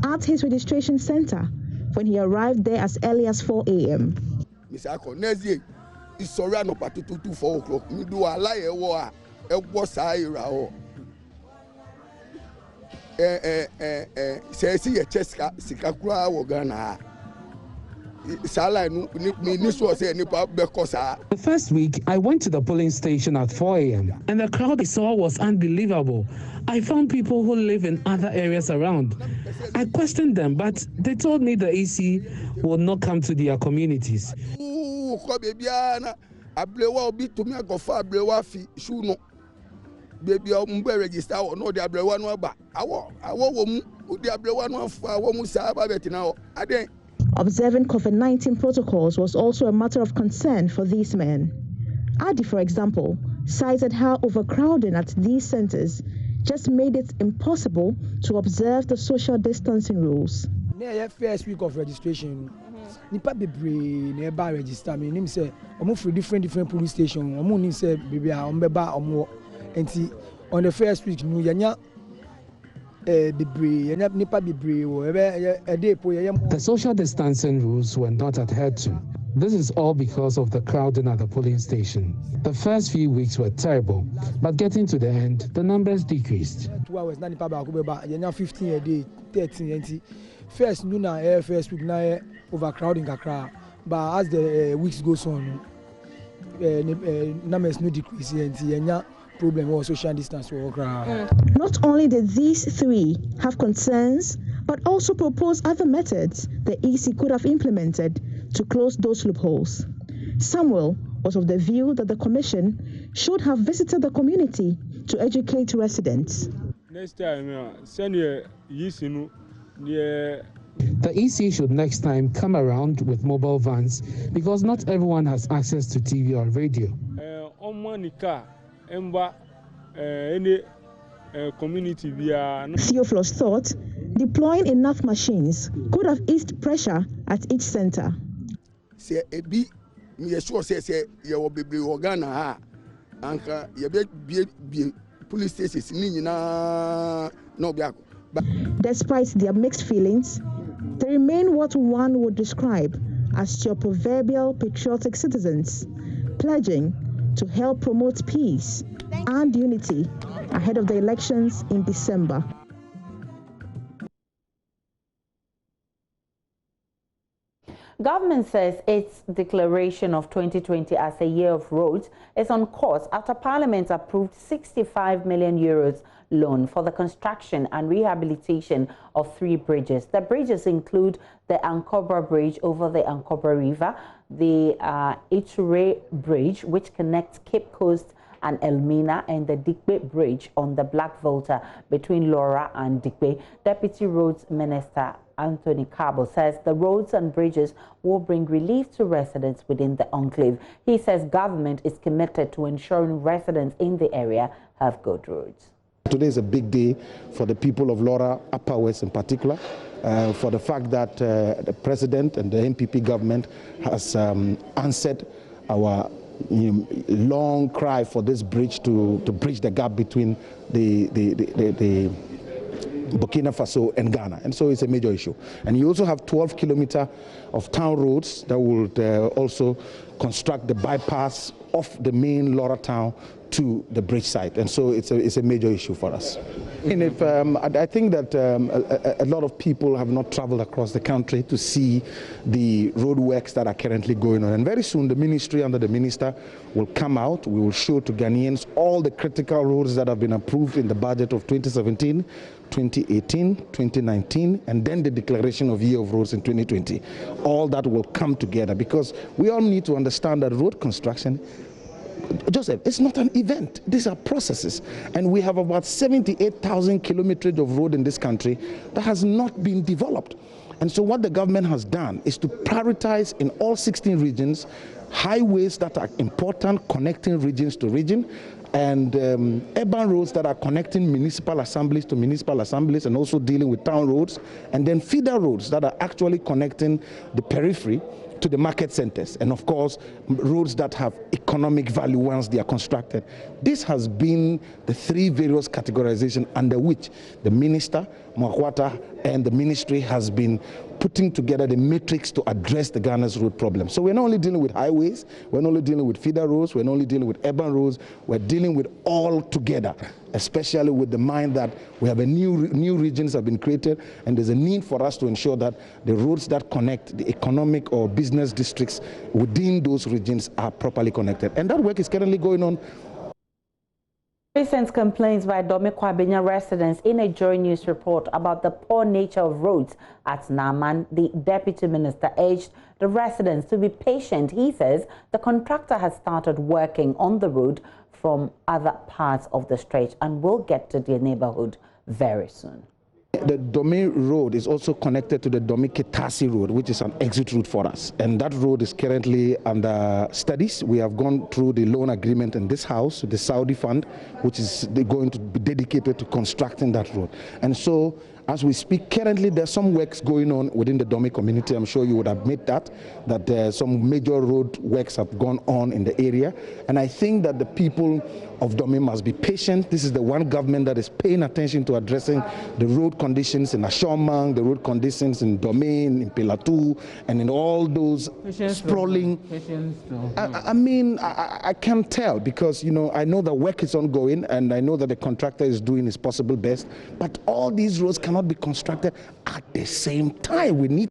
at his registration center when he arrived there as early as 4 a.m. It's sorry, no party to 4 o'clock. Me do a lie, was I say, see a cheska, Sikakura, or Ghana. The first week, I went to the polling station at 4 a.m. and the crowd I saw was unbelievable. I found people who live in other areas around. I questioned them, but they told me the EC will not come to their communities. Observing COVID-19 protocols was also a matter of concern for these men. Adi, for example, cited how overcrowding at these centers just made it impossible to observe the social distancing rules. First week of registration, nipa bebre nearby register me nim say omo for different police station omo nim say baby a ombeba omo enti on the first week no yanya bebre yanya nipa bebre wo e dey po yanya. The social distancing rules were not adhered to. This is all because of the crowding at the polling station. The first few weeks were terrible, but getting to the end, the numbers decreased. 2 hours na nipa ba ko beba yanya 15 a day 13 enti first Nuna first week na overcrowding Accra, but as the weeks goes on, numbers no decrease and the problem or social distance for Accra. Not only did these three have concerns, but also proposed other methods the EC could have implemented to close those loopholes. Samuel was of the view that the Commission should have visited the community to educate residents. Next time, send you The EC should next time come around with mobile vans because not everyone has access to TV or radio. Theophilus thought deploying enough machines could have eased pressure at each center. Despite their mixed feelings, they remain what one would describe as your proverbial patriotic citizens, pledging to help promote peace and unity ahead of the elections in December. Government says its declaration of 2020 as a year of roads is on course after Parliament approved 65 million euros loan for the construction and rehabilitation of 3 bridges. The bridges include the Ankobra Bridge over the Ankobra River, the Iture Bridge, which connects Cape Coast and Elmina, and the Dikbe Bridge on the Black Volta between Laura and Dikbe. Deputy Roads Minister Anthony Cabo says the roads and bridges will bring relief to residents within the enclave. He says government is committed to ensuring residents in the area have good roads. Today is a big day for the people of Laura, Upper West in particular, for the fact that the President and the NPP government has answered our long cry for this bridge to bridge the gap between the Burkina Faso and Ghana, and so it's a major issue. And you also have 12 kilometers of town roads that will also construct the bypass of the main Laura town to the bridge site, and so it's a major issue for us. And if I think that a lot of people have not traveled across the country to see the road works that are currently going on, and very soon the ministry under the minister will come out. We will show to Ghanaians all the critical roads that have been approved in the budget of 2017, 2018, 2019, and then the declaration of Year of Roads in 2020. All that will come together because we all need to understand that road construction, Joseph, it's not an event. These are processes. And we have about 78,000 kilometers of road in this country that has not been developed. And so what the government has done is to prioritize in all 16 regions highways that are important, connecting regions to region, and urban roads that are connecting municipal assemblies to municipal assemblies and also dealing with town roads, and then feeder roads that are actually connecting the periphery to the market centers, and of course roads that have economic value once they are constructed. This has been the 3 various categorization under which the minister, Mwakwata, and the ministry has been putting together the matrix to address the Ghana's road problem. So we're not only dealing with highways, we're not only dealing with feeder roads, we're not only dealing with urban roads, we're dealing with all together, especially with the mind that we have new regions have been created, and there's a need for us to ensure that the roads that connect the economic or business districts within those regions are properly connected. And that work is currently going on. Recent complaints by Dome Kwabenya residents in a Joy News report about the poor nature of roads at Naman. The deputy minister urged the residents to be patient. He says the contractor has started working on the road from other parts of the stretch and will get to their neighborhood very soon. The Dome road is also connected to the Dome-Ketasi road, which is an exit route for us. And that road is currently under studies. We have gone through the loan agreement in this house, the Saudi fund, which is going to be dedicated to constructing that road. And so, as we speak, currently there's some works going on within the Dome community. I'm sure you would admit that some major road works have gone on in the area. And I think that the people of Dome must be patient. This is the one government that is paying attention to addressing the road conditions in Ashomang, the road conditions in Dome, in Pelatu, and in all those sprawling. I can't tell because, I know the work is ongoing and I know that the contractor is doing his possible best, but all these roads cannot be constructed at the same time. We need.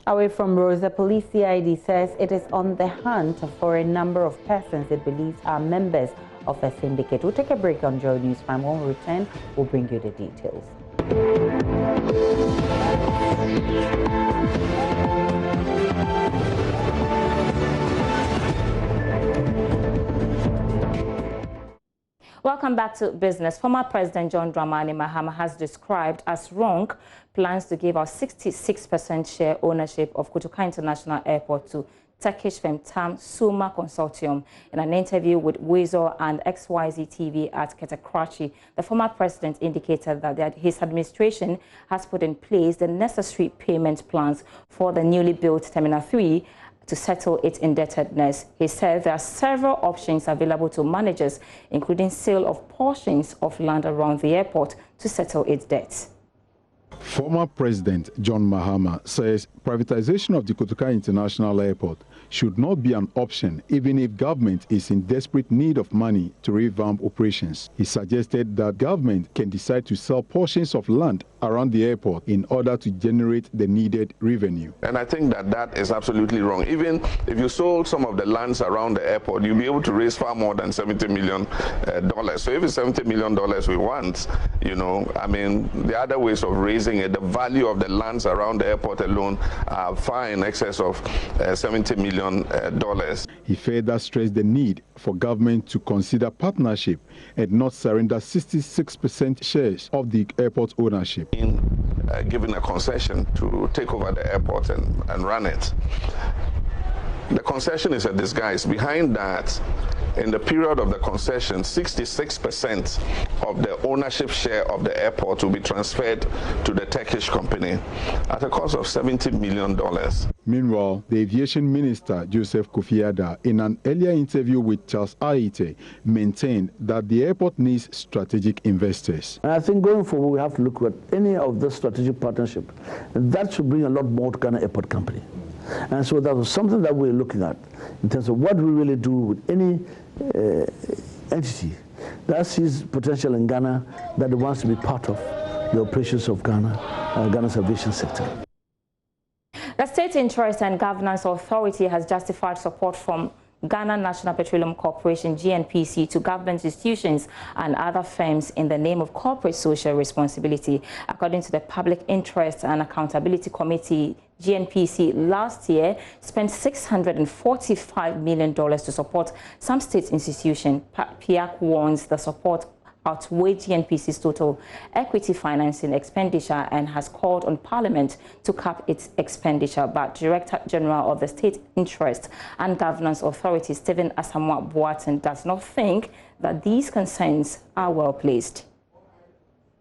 Away from roads, the police CID says it is on the hunt for a number of persons it believes are members of a syndicate. We'll take a break on Joy News Prime. When we return, we'll bring you the details. Welcome back to business. Former President John Dramani Mahama has described as wrong plans to give our 66% share ownership of Kotoko International Airport to Turkish firm TAM Suma Consortium. In an interview with Weasel and XYZ TV at Kotoko, the former president indicated that his administration has put in place the necessary payment plans for the newly built Terminal 3 to settle its indebtedness. He said there are several options available to managers, including sale of portions of land around the airport to settle its debts. Former President John Mahama says privatization of the Kotoko International Airport should not be an option even if government is in desperate need of money to revamp operations. He suggested that government can decide to sell portions of land around the airport in order to generate the needed revenue. And I think that is absolutely wrong. Even if you sold some of the lands around the airport, you'll be able to raise far more than $70 million. So if it's $70 million we want, the other ways of raising it, the value of the lands around the airport alone are far in excess of $70 million. He further stressed the need for government to consider partnership and not surrender 66% shares of the airport ownership. Given a concession to take over the airport and run it. The concession is a disguise. Behind that, in the period of the concession, 66% of the ownership share of the airport will be transferred to the Turkish company at a cost of $70 million. Meanwhile, the aviation minister, Joseph Kofi Adda, in an earlier interview with Charles Aite, maintained that the airport needs strategic investors. And I think going forward, we have to look at any of the strategic partnership. And that should bring a lot more to Ghana Airport Company. And so that was something that we're looking at in terms of what we really do with any entity that sees potential in Ghana that wants to be part of the operations of Ghana's aviation sector. The State Interest and Governance Authority has justified support from Ghana National Petroleum Corporation, GNPC, to government institutions and other firms in the name of corporate social responsibility. According to the Public Interest and Accountability Committee, GNPC last year spent $645 million to support some state institutions. PIAC warns the support outweighed GNPC's total equity financing expenditure and has called on Parliament to cap its expenditure. But Director General of the State Interest and Governance Authority, Stephen Asamoah Boateng, does not think that these concerns are well placed.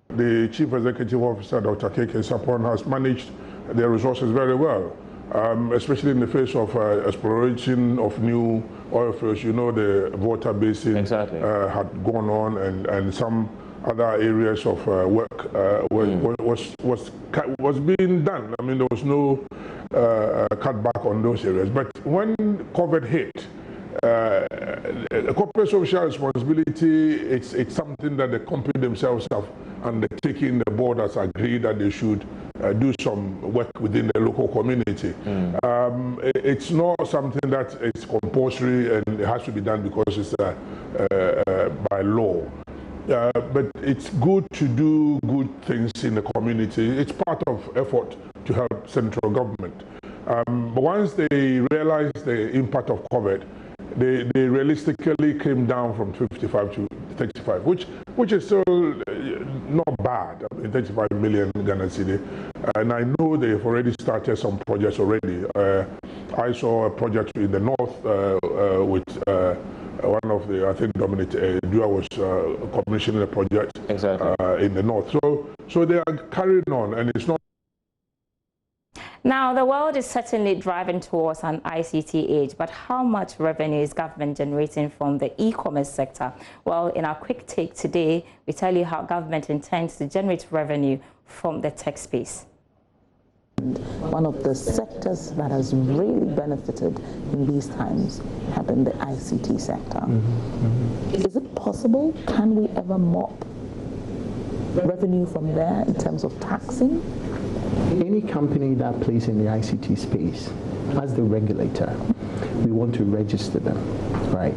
The Chief Executive Officer, Dr. Keke Sapon, has managed their resources very well, especially in the face of exploration of new oil fields. The Volta Basin had gone on, and some other areas of work was being done. There was no cutback on those areas. But when COVID hit, corporate social responsibility, it's something that the company themselves have undertaken. The board has agreed that they should do some work within the local community. It's not something that is compulsory and it has to be done because it's by law. But it's good to do good things in the community. It's part of effort to help central government. But once they realized the impact of COVID, they realistically came down from 55 to 35, which is still not bad. I mean, 35 million Ghana cedi. And I know they've already started some projects already. I saw a project in the north with one of the, I think Dominic Dua was commissioning a project in the north. So they are carrying on, and it's not. Now, the world is certainly driving towards an ICT age, but how much revenue is government generating from the e-commerce sector? Well, in our quick take today, we tell you how government intends to generate revenue from the tech space. One of the sectors that has really benefited in these times have been the ICT sector. Is it possible? Can we ever mop revenue from there in terms of taxing? Any company that plays in the ICT space, as the regulator, we want to register them, right?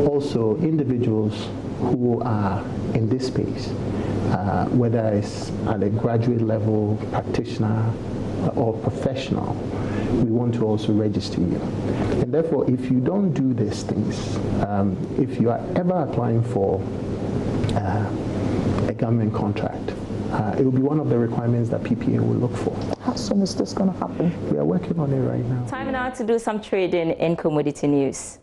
Also, individuals who are in this space, whether it's at a graduate level, practitioner, or professional, we want to also register you. And therefore, if you don't do these things, if you are ever applying for a government contract, it will be one of the requirements that PPA will look for. How soon is this going to happen? We are working on it right now. Time now to do some trading in commodity news.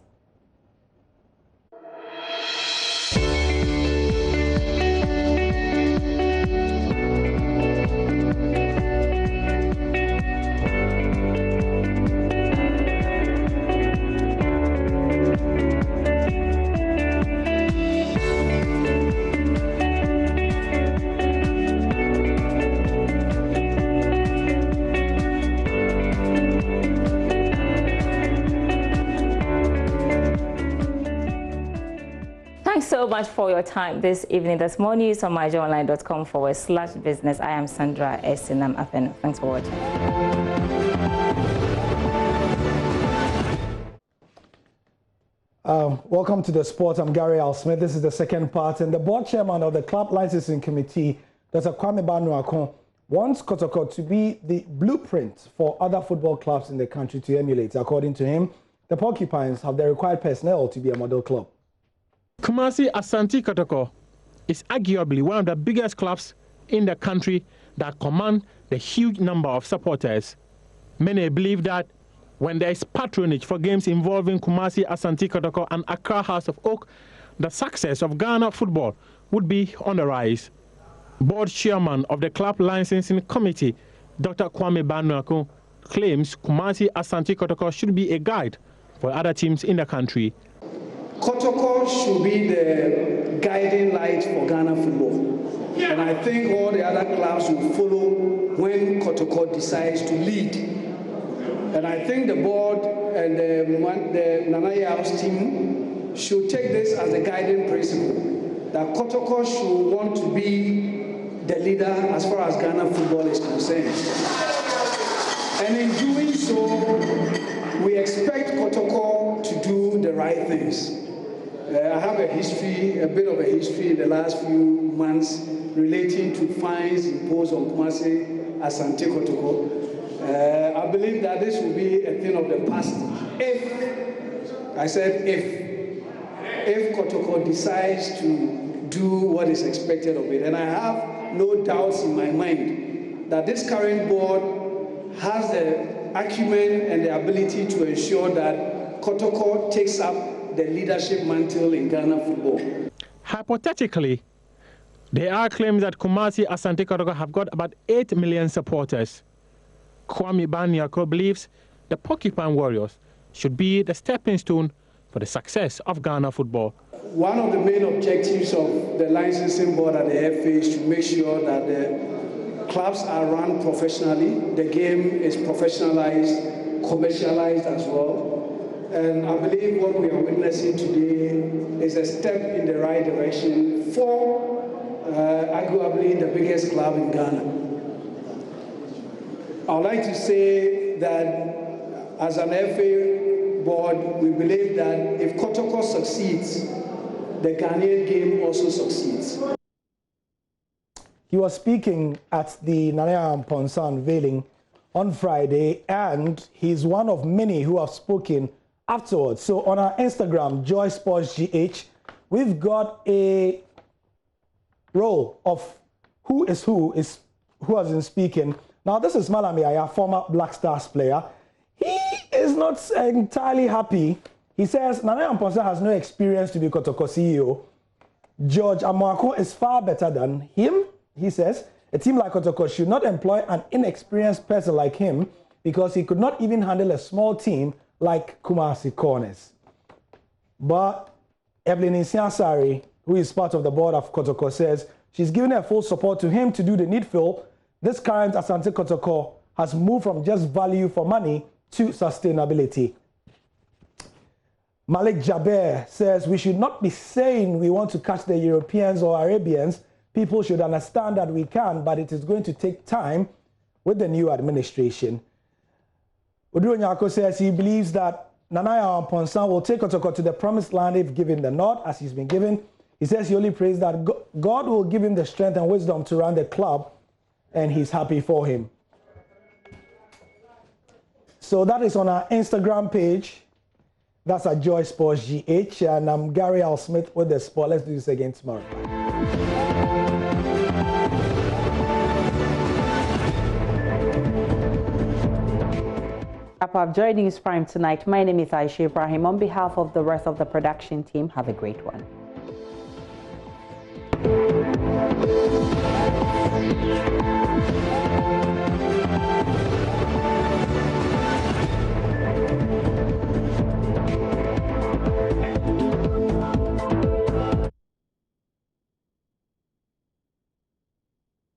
So much for your time this evening. There's more news on myjoyonline.com/business. I am Sandra Esinam Afeno. Thanks for watching. Welcome to the sport. I'm Gary Al Smith. This is the second part, and the board chairman of the club licensing committee, Dr. Kwame Banuakon, wants Kotoko to be the blueprint for other football clubs in the country to emulate. According to him, the Porcupines have the required personnel to be a model club. Kumasi Asante Kotoko is arguably one of the biggest clubs in the country that command the huge number of supporters. Many believe that when there is patronage for games involving Kumasi Asante Kotoko and Accra House of Oak, the success of Ghana football would be on the rise. Board chairman of the club licensing committee, Dr. Kwame Banuakon, claims Kumasi Asante Kotoko should be a guide for other teams in the country. Kotoko should be the guiding light for Ghana football. And I think all the other clubs will follow when Kotoko decides to lead. And I think the board and the Nanaya House team should take this as a guiding principle, that Kotoko should want to be the leader as far as Ghana football is concerned. And in doing so, we expect Kotoko to do the right things. I have a bit of a history in the last few months relating to fines imposed on Kumasi Asante Kotoko. I believe that this will be a thing of the past if Kotoko decides to do what is expected of it. And I have no doubts in my mind that this current board has the acumen and the ability to ensure that Kotoko takes up the leadership mantle in Ghana football. Hypothetically, there are claims that Kumasi Asante Kotoko have got about 8 million supporters. Kwame Banuakon believes the Porcupine Warriors should be the stepping stone for the success of Ghana football. One of the main objectives of the licensing board at the FA is to make sure that the clubs are run professionally, the game is professionalized, commercialized as well. And I believe what we are witnessing today is a step in the right direction for arguably the biggest club in Ghana. I would like to say that as an FA board, we believe that if Kotoko succeeds, the Ghanaian game also succeeds. He was speaking at the Nanaya Mponsa unveiling on Friday, and he's one of many who have spoken afterwards. So on our Instagram, Joy Sports GH, we've got a role of who has been speaking. Now, this is Malami Aya, former Black Stars player. He is not entirely happy. He says Nana Amponsah has no experience to be Kotoko CEO. George Amoako is far better than him, he says. A team like Kotoko should not employ an inexperienced person like him because he could not even handle a small team like Kumasi Corners. But Evelyn Isiansari, who is part of the board of Kotoko, says she's given her full support to him to do the needful. This current Asante Kotoko has moved from just value for money to sustainability. Malik Jaber says we should not be saying we want to catch the Europeans or Arabians. People should understand that we can, but it is going to take time with the new administration. Oduro Nyako says he believes that Nana Amponsah will take Kotoko to the promised land if given the nod, as he's been given. He says he only prays that God will give him the strength and wisdom to run the club, and he's happy for him. So that is on our Instagram page. That's at Joy Sports GH, and I'm Gary Al Smith with the sport. Let's do this again tomorrow. Up joining News Prime tonight. My name is Aisha Ibrahim. On behalf of the rest of the production team, have a great one.